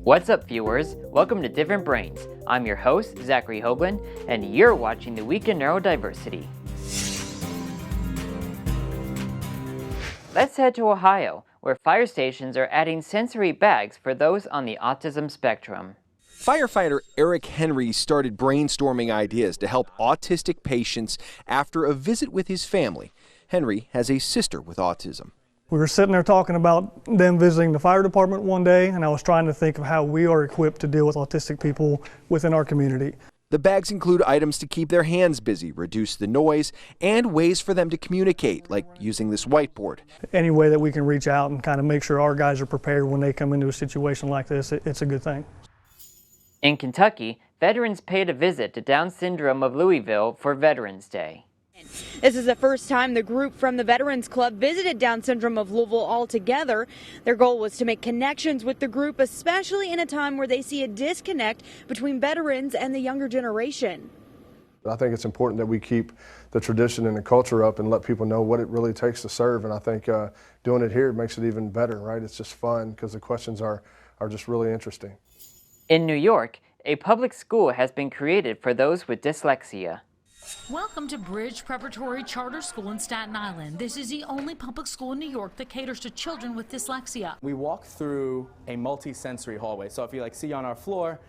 What's up, viewers? Welcome to Different Brains. I'm your host, Zachary Hoaglund, and you're watching the Week in Neurodiversity. Let's head to Ohio, where fire stations are adding sensory bags for those on the autism spectrum. Firefighter Eric Henry started brainstorming ideas to help autistic patients after a visit with his family. Henry has a sister with autism. We were sitting there talking about them visiting the fire department one day, and I was trying to think of how we are equipped to deal with autistic people within our community. The bags include items to keep their hands busy, reduce the noise, and ways for them to communicate, like using this whiteboard. Any way that we can reach out and kind of make sure our guys are prepared when they come into a situation like this, it's a good thing. In Kentucky, veterans paid a visit to Down Syndrome of Louisville for Veterans Day. This is the first time the group from the Veterans Club visited Down Syndrome of Louisville all together. Their goal was to make connections with the group, especially in a time where they see a disconnect between veterans and the younger generation. I think it's important that we keep the tradition and the culture up and let people know what it really takes to serve. And I think doing it here makes it even better, right? It's just fun because the questions are just really interesting. In New York, a public school has been created for those with dyslexia. Welcome to Bridge Preparatory Charter School in Staten Island. This is the only public school in New York that caters to children with dyslexia. We walk through a multi-sensory hallway. So if you see on our floor,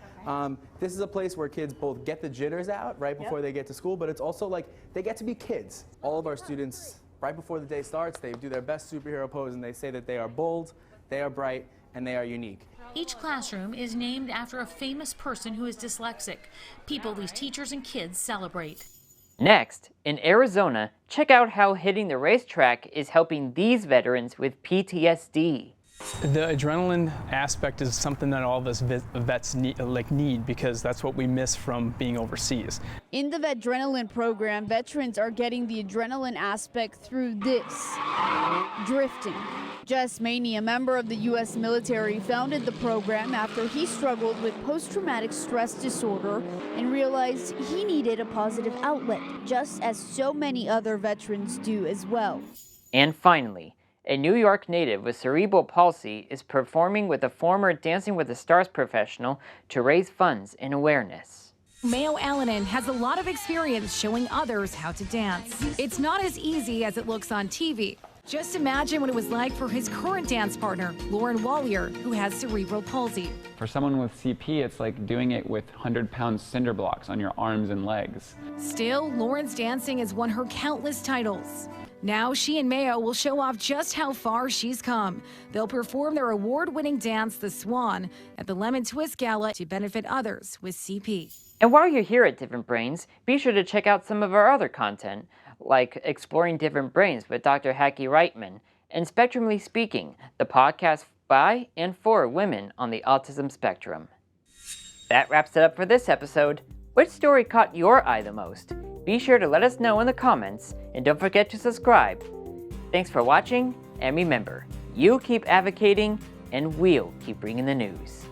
this is a place where kids both get the jitters out right before they get to school, but it's also like they get to be kids. All of our students, right before the day starts, they do their best superhero pose and they say that they are bold, they are bright, and they are unique. Each classroom is named after a famous person who is dyslexic. People these teachers and kids celebrate. Next, in Arizona, check out how hitting the racetrack is helping these veterans with PTSD. The adrenaline aspect is something that all of us vets need because that's what we miss from being overseas. In the Vetdrenaline program, veterans are getting the adrenaline aspect through this, drifting. Jess Maney, a member of the U.S. military, founded the program after he struggled with post-traumatic stress disorder and realized he needed a positive outlet, just as so many other veterans do as well. And finally, a New York native with cerebral palsy is performing with a former Dancing with the Stars professional to raise funds and awareness. Mayo Allanen has a lot of experience showing others how to dance. It's not as easy as it looks on TV. Just imagine what it was like for his current dance partner, Lauren Wallier, who has cerebral palsy. For someone with CP, it's like doing it with 100-pound cinder blocks on your arms and legs. Still, Lauren's dancing has won her countless titles. Now she and Mayo will show off just how far she's come. They'll perform their award-winning dance, The Swan, at the Lemon Twist Gala to benefit others with CP. And while you're here at Different Brains, be sure to check out some of our other content, like Exploring Different Brains with Dr. Hacky Reitman, and Spectrumly Speaking, the podcast by and for women on the autism spectrum. That wraps it up for this episode. Which story caught your eye the most? Be sure to let us know in the comments, and don't forget to subscribe. Thanks for watching, and remember, you keep advocating, and we'll keep bringing the news.